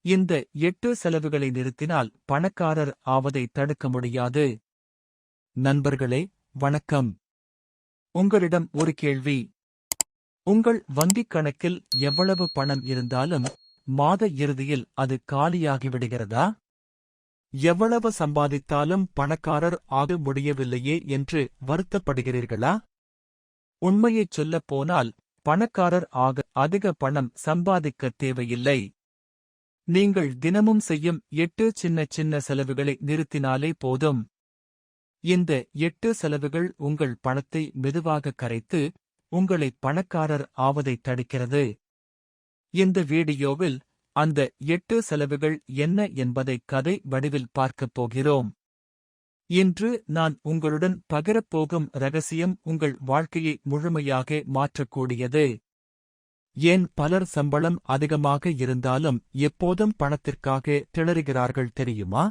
இந்த 8 செலவுகளை நிறுத்தினால் பணக்காரர் ஆவதை தடுக்க முடியாது. நண்பர்களே, வணக்கம். உங்களிடம் ஒரு கேள்வி. உங்கள் வங்கிக் கணக்கில் எவ்வளவு பணம் இருந்தாலும் மாத இறுதியில் அது காலியாகிவிடுகிறதா? எவ்வளவு சம்பாதித்தாலும் பணக்காரர் ஆக முடியவில்லையே என்று வருத்தப்படுகிறீர்களா? உண்மையைச் சொல்லப் போனால் பணக்காரர் ஆக அதிக பணம் சம்பாதிக்க தேவையில்லை. நீங்கள் தினமும் செய்யும் 8 சின்ன சின்ன செலவுகளை நிறுத்தினாலே போதும். இந்த 8 செலவுகள் உங்கள் பணத்தை மெதுவாக கரைத்து உங்களை பணக்காரர் ஆவதைத் தடுக்கிறது. இந்த வீடியோவில் அந்த 8 செலவுகள் என்ன என்பதை கதை வடிவில் பார்க்கப் போகிறோம். இன்று நான் உங்களுடன் பகிரப்போகும் ரகசியம் உங்கள் வாழ்க்கையை முழுமையாக மாற்றக்கூடியது. ஏன் பலர் சம்பளம் அதிகமாக இருந்தாலும் எப்போதும் பணத்திற்காக திணறுகிறார்கள் தெரியுமா?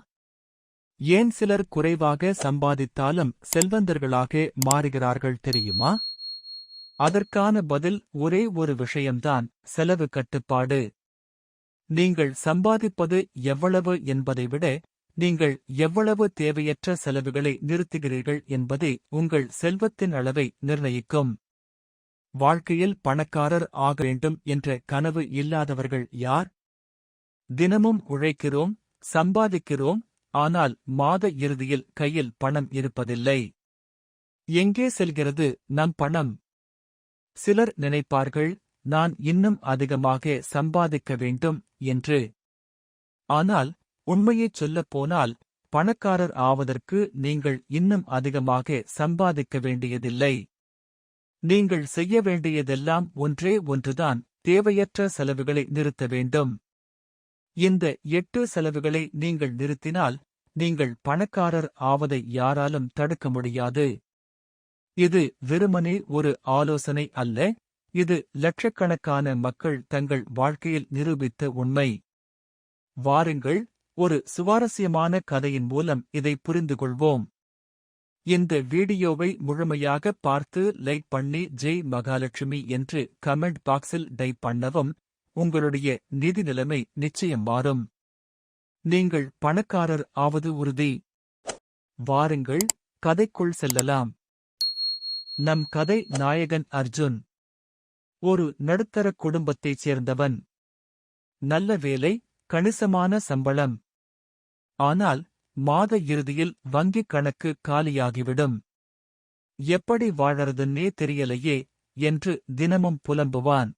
ஏன் சிலர் குறைவாக சம்பாதித்தாலும் செல்வந்தர்களாக மாறுகிறார்கள் தெரியுமா? அதற்கான பதில் ஒரே ஒரு விஷயம்தான்: செலவு கட்டுப்பாடு. நீங்கள் சம்பாதிப்பது எவ்வளவு என்பதை விட நீங்கள் எவ்வளவு தேவையற்ற செலவுகளை நிறுத்துகிறீர்கள் என்பதே உங்கள் செல்வத்தின் அளவை நிர்ணயிக்கும். வாழ்க்கையில் பணக்காரர் ஆக வேண்டும் என்ற கனவு இல்லாதவர்கள் யார்? தினமும் உழைக்கிறோம், சம்பாதிக்கிறோம், ஆனால் மாத இறுதியில் கையில் பணம் இருப்பதில்லை. எங்கே செல்கிறது நம் பணம்? சிலர் நினைப்பார்கள், நான் இன்னும் அதிகமாக சம்பாதிக்க வேண்டும் என்று. ஆனால் உண்மையைச் சொல்லப்போனால் பணக்காரர் ஆவதற்கு நீங்கள் இன்னும் அதிகமாக சம்பாதிக்க வேண்டியதில்லை. நீங்கள் செய்ய வேண்டியதெல்லாம் ஒன்றே ஒன்றுதான்: தேவையற்ற செலவுகளை நிறுத்த வேண்டும். இந்த 8 செலவுகளை நீங்கள் நிறுத்தினால் நீங்கள் பணக்காரர் ஆவதை யாராலும் தடுக்க முடியாது. இது வெறுமனே ஒரு ஆலோசனை அல்ல, இது லட்சக்கணக்கான மக்கள் தங்கள் வாழ்க்கையில் நிரூபித்த உண்மை. வாருங்கள், ஒரு சுவாரஸ்யமான கதையின் மூலம் இதை புரிந்துகொள்வோம். இந்த வீடியோவை முழுமையாக பார்த்து லைக் பண்ணி ஜெய் மகாலட்சுமி என்று கமெண்ட் பாக்ஸில் டைப் பண்ணவும். உங்களுடைய நிதி நிலைமை நிச்சயம் மாறும். நீங்கள் பணக்காரர் ஆவது உறுதி. வாருங்கள், கதைக்குள் செல்லலாம். நம் கதை நாயகன் அர்ஜுன். ஒரு நடுத்தர குடும்பத்தைச் சேர்ந்தவன். நல்ல வேலை, கணிசமான சம்பளம். ஆனால் மாத இறுதியில் வங்கிக் கணக்கு காலியாகிவிடும். எப்படி வாழறதுன்னே தெரியலையே என்று தினமும் புலம்புவான்.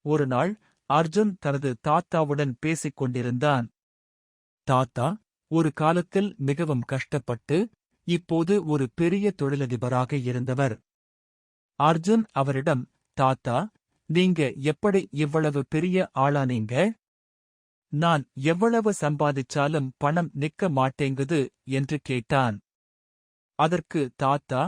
ஒருநாள் அர்ஜுன் தனது தாத்தாவுடன் பேசிக் கொண்டிருந்தான். தாத்தா ஒரு காலத்தில் மிகவும் கஷ்டப்பட்டு இப்போது ஒரு பெரிய தொழிலதிபராக இருந்தவர். அர்ஜுன் அவரிடம், தாத்தா, நீங்க எப்படி இவ்வளவு பெரிய ஆளானீங்க? நான் எவ்வளவு சம்பாதிச்சாலும் பணம் நிக்க மாட்டேங்குது என்று கேட்டான். அதற்கு தாத்தா,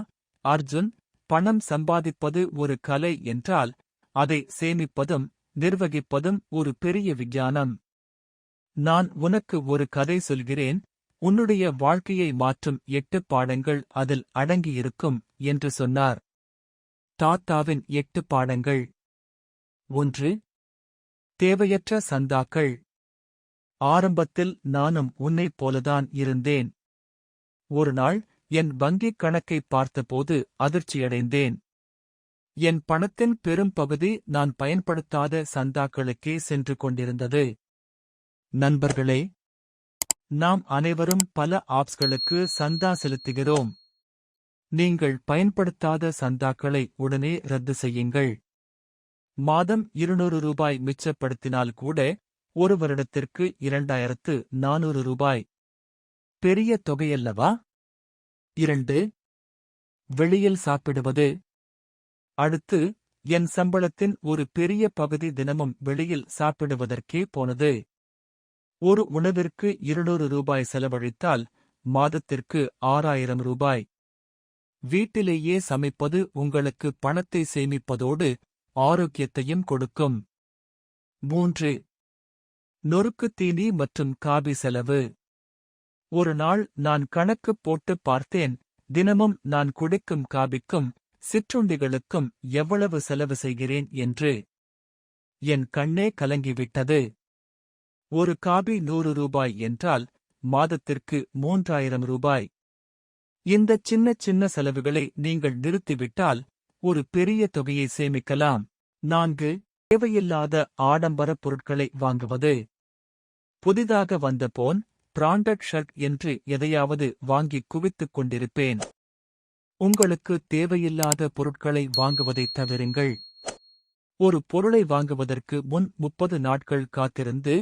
அர்ஜுன், பணம் சம்பாதிப்பது ஒரு கலை என்றால் அதை சேமிப்பதும் நிர்வகிப்பதும் ஒரு பெரிய விஞ்ஞானம். நான் உனக்கு ஒரு கதை சொல்கிறேன், உன்னுடைய வாழ்க்கையை மாற்றும் 8 பாடங்கள் அதில் அடங்கியிருக்கும் என்று சொன்னார். தாத்தாவின் 8 பாடங்கள். 1. தேவையற்ற சந்தாக்கள். ஆரம்பத்தில் நானும் உன்னைப் போலதான் இருந்தேன். ஒருநாள் என் வங்கிக் கணக்கைப் பார்த்தபோது அதிர்ச்சியடைந்தேன். என் பணத்தின் பெரும் பகுதி நான் பயன்படுத்தாத சந்தாக்களுக்கே சென்று கொண்டிருந்தது. நண்பர்களே, நாம் அனைவரும் பல ஆப்ஸ்களுக்கு சந்தா செலுத்துகிறோம். நீங்கள் பயன்படுத்தாத சந்தாக்களை உடனே ரத்து செய்யுங்கள். மாதம் 200 ரூபாய் மிச்சப்படுத்தினால் கூட ஒரு வருடத்திற்கு 2400 ரூபாய். பெரிய தொகையல்லவா? 2. வெளியில் சாப்பிடுவது. அடுத்து, என் சம்பளத்தின் ஒரு பெரிய பகுதி தினமும் வெளியில் சாப்பிடுவதற்கே போனது. ஒரு உணவிற்கு 200 ரூபாய் செலவழித்தால் மாதத்திற்கு 6000 ரூபாய். வீட்டிலேயே சமைப்பது உங்களுக்கு பணத்தை சேமிப்பதோடு ஆரோக்கியத்தையும் கொடுக்கும். 3. நொறுக்குத் தீனி மற்றும் காபி செலவு. ஒரு நாள் நான் கணக்கு போட்டு பார்த்தேன், தினமும் நான் குடிக்கும் காபிக்கும் சிற்றுண்டிகளுக்கும் எவ்வளவு செலவு செய்கிறேன் என்று. என் கண்ணே கலங்கிவிட்டது. ஒரு காபி 100 ரூபாய் என்றால் மாதத்திற்கு 3000 ரூபாய். இந்த சின்ன சின்ன செலவுகளை நீங்கள் நிறுத்திவிட்டால் ஒரு பெரிய தொகையை சேமிக்கலாம். 4. தேவையில்லாத ஆடம்பர பொருட்களை வாங்குவது. புதிதாக வந்த போன், பிராண்டட் ஷர்ட் என்று எதையாவது வாங்கி குவித்துக் கொண்டிருப்பேன். உங்களுக்கு தேவையில்லாத பொருட்களை வாங்குவதைத் தவிருங்கள். ஒரு பொருளை வாங்குவதற்கு முன் 30 நாட்கள் காத்திருந்து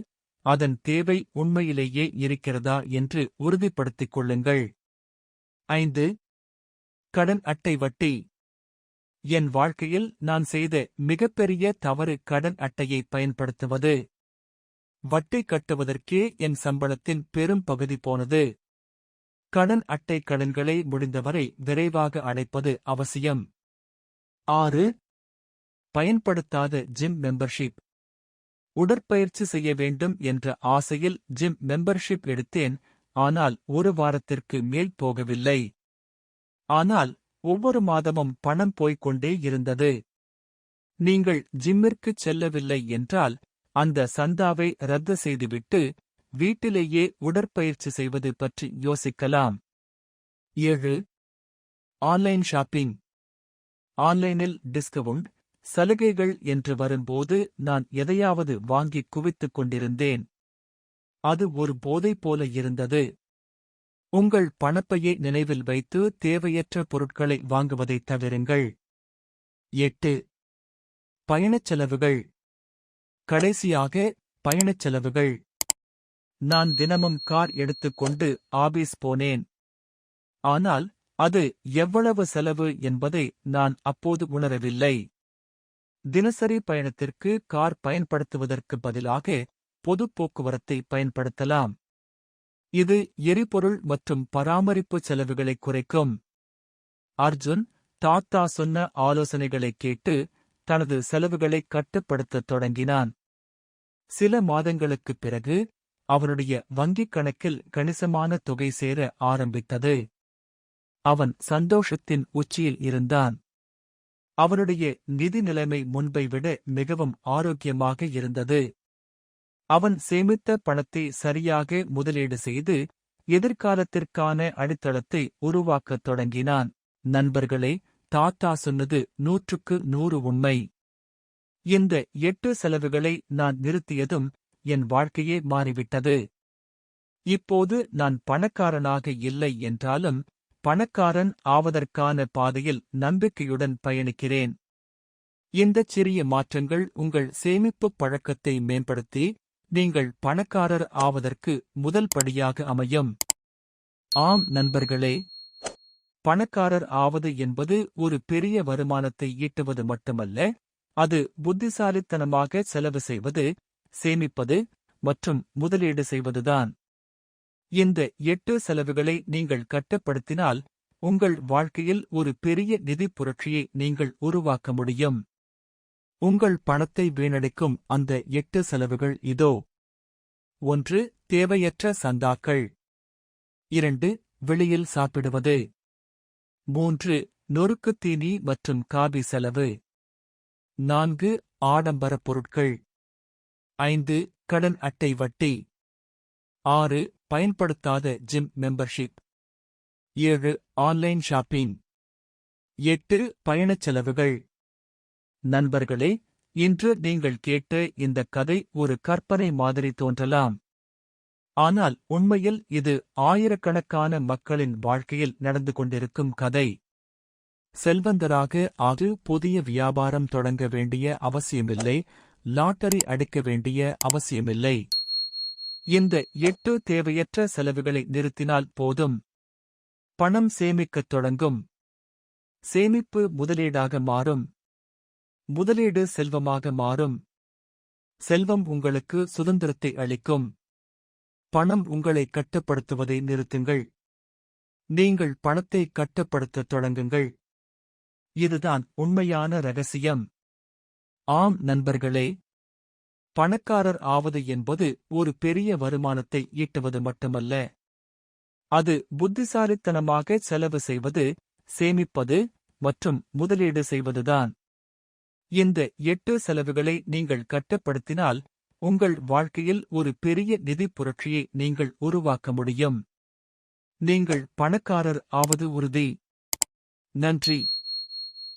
அதன் தேவை உண்மையிலேயே இருக்கிறதா என்று உறுதிப்படுத்திக் கொள்ளுங்கள். 5. கடன் அட்டை வட்டி. என் வாழ்க்கையில் நான் செய்த மிகப்பெரிய தவறு கடன் அட்டையை பயன்படுத்துவது. வட்டி கட்டுவதற்கே என் சம்பளத்தின் பெரும் பகுதி போனது. கடன் அட்டை கடன்களை முடிந்தவரை விரைவாக அடைப்பது அவசியம். 6. பயன்படுத்தாத ஜிம் மெம்பர்ஷிப். உடற்பயிற்சி செய்ய வேண்டும் என்ற ஆசையில் ஜிம் மெம்பர்ஷிப் எடுத்தேன், ஆனால் ஒரு வாரத்திற்கு மேல் போகவில்லை. ஆனால் ஒவ்வொரு மாதமும் பணம் போய்க்கொண்டே இருந்தது. நீங்கள் ஜிம்மிற்குச் செல்லவில்லை என்றால் அந்த சந்தாவை ரத்து செய்துவிட்டு வீட்டிலேயே உடற்பயிற்சி செய்வது பற்றி யோசிக்கலாம். 7. Online shopping. ஆன்லைனில் டிஸ்கவுண்ட், சலுகைகள் என்று வரும்போது நான் எதையாவது வாங்கி குவித்துக் கொண்டிருந்தேன். அது ஒரு போதை போல இருந்தது. உங்கள் பணப்பையை நினைவில் வைத்து தேவையற்ற பொருட்களை வாங்குவதைத் தவிருங்கள். 8. பயணச் செலவுகள். கடைசியாக, பயணச் செலவுகள். நான் தினமும் கார் எடுத்துக்கொண்டு ஆபீஸ் போனேன். ஆனால் அது எவ்வளவு செலவு என்பதை நான் அப்போது உணரவில்லை. தினசரி பயணத்திற்கு கார் பயன்படுத்துவதற்கு பதிலாக பொதுப் போக்குவரத்தை பயன்படுத்தலாம். இது எரிபொருள் மற்றும் பராமரிப்பு செலவுகளை குறைக்கும். அர்ஜுன் தாத்தா சொன்ன ஆலோசனைகளைக் கேட்டு தனது செலவுகளை கட்டுப்படுத்தத் தொடங்கினான். சில மாதங்களுக்குப் பிறகு அவனுடைய வங்கிக் கணக்கில் கணிசமான தொகை சேர ஆரம்பித்தது. அவன் சந்தோஷத்தின் உச்சியில் இருந்தான். அவனுடைய நிதி நிலைமை முன்பை விட மிகவும் ஆரோக்கியமாக இருந்தது. அவன் சேமித்த பணத்தை சரியாக முதலீடு செய்து எதிர்காலத்திற்கான அடித்தளத்தை உருவாக்கத் தொடங்கினான். நண்பர்களே, தாத்தா சொன்னது 100க்கு 100 உண்மை. இந்த 8 செலவுகளை நான் நிறுத்தியதும் என் வாழ்க்கையே மாறிவிட்டது. இப்போது நான் பணக்காரனாக இல்லை என்றாலும் பணக்காரன் ஆவதற்கான பாதையில் நம்பிக்கையுடன் பயணிக்கிறேன். இந்தச் சிறிய மாற்றங்கள் உங்கள் சேமிப்புப் பழக்கத்தை மேம்படுத்தி நீங்கள் பணக்காரர் ஆவதற்கு முதல் படியாக அமையும். ஆம் நண்பர்களே, பணக்காரர் ஆவது என்பது ஒரு பெரிய வருமானத்தை ஈட்டுவது மட்டுமல்ல, அது புத்திசாலித்தனமாக செலவு செய்வது, சேமிப்பது மற்றும் முதலீடு செய்வதுதான். இந்த 8 செலவுகளை நீங்கள் கட்டுப்படுத்தினால் உங்கள் வாழ்க்கையில் ஒரு பெரிய நிதிப் புரட்சியை நீங்கள் உருவாக்க முடியும். உங்கள் பணத்தை வீணடிக்கும் அந்த 8 செலவுகள் இதோ. 1. தேவையற்ற சந்தாக்கள். 2. வெளியில் சாப்பிடுவது. 3. நொறுக்குத் தீனி மற்றும் காபி செலவு. 4. ஆடம்பர பொருட்கள். 5. கடன் அட்டை வட்டி. 6. பயன்படுத்தாத ஜிம் மெம்பர்ஷிப். 7. Online shopping. 8. பயணச் செலவுகள். நண்பர்களே, இன்று நீங்கள் கேட்ட இந்த கதை ஒரு கற்பனை மாதிரி தோன்றலாம். ஆனால் உண்மையில் இது ஆயிரக்கணக்கான மக்களின் வாழ்க்கையில் நடந்து கொண்டிருக்கும் கதை. செல்வந்தராக ஆகு புதிய வியாபாரம் தொடங்க வேண்டிய அவசியமில்லை, லாட்டரி அடிக்க வேண்டிய அவசியமில்லை. இந்த 8 தேவையற்ற செலவுகளை நிறுத்தினால் போதும். பணம் சேமிக்கத் தொடங்கும். சேமிப்பு முதலீடாக மாறும். முதலீடு செல்வமாக மாறும். செல்வம் உங்களுக்கு சுதந்திரத்தை அளிக்கும். பணம் உங்களை கட்டுப்படுத்துவதை நிறுத்துங்கள். நீங்கள் பணத்தை கட்டுப்படுத்தத் தொடங்குங்கள். இதுதான் உண்மையான ரகசியம். ஆம் நண்பர்களே, பணக்காரர் ஆவது என்பது ஒரு பெரிய வருமானத்தை ஈட்டுவது மட்டுமல்ல. அது புத்திசாலித்தனமாக செலவு செய்வது, சேமிப்பது மற்றும் முதலீடு செய்வதுதான். இந்த 8 செலவுகளை நீங்கள் கட்டுப்படுத்தினால் உங்கள் வாழ்க்கையில் ஒரு பெரிய நிதி புரட்சியை நீங்கள் உருவாக்க முடியும். நீங்கள் பணக்காரர் ஆவது உறுதி. நன்றி.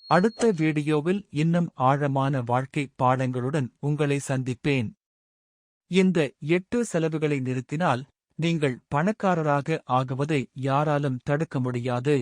அடுத்த வீடியோவில் இன்னும் ஆழமான வாழ்க்கை பாடங்களுடன் உங்களை சந்திப்பேன். இந்த 8 செலவுகளை நிறுத்தினால் நீங்கள் பணக்காரராக ஆகுவதை யாராலும் தடுக்க முடியாது.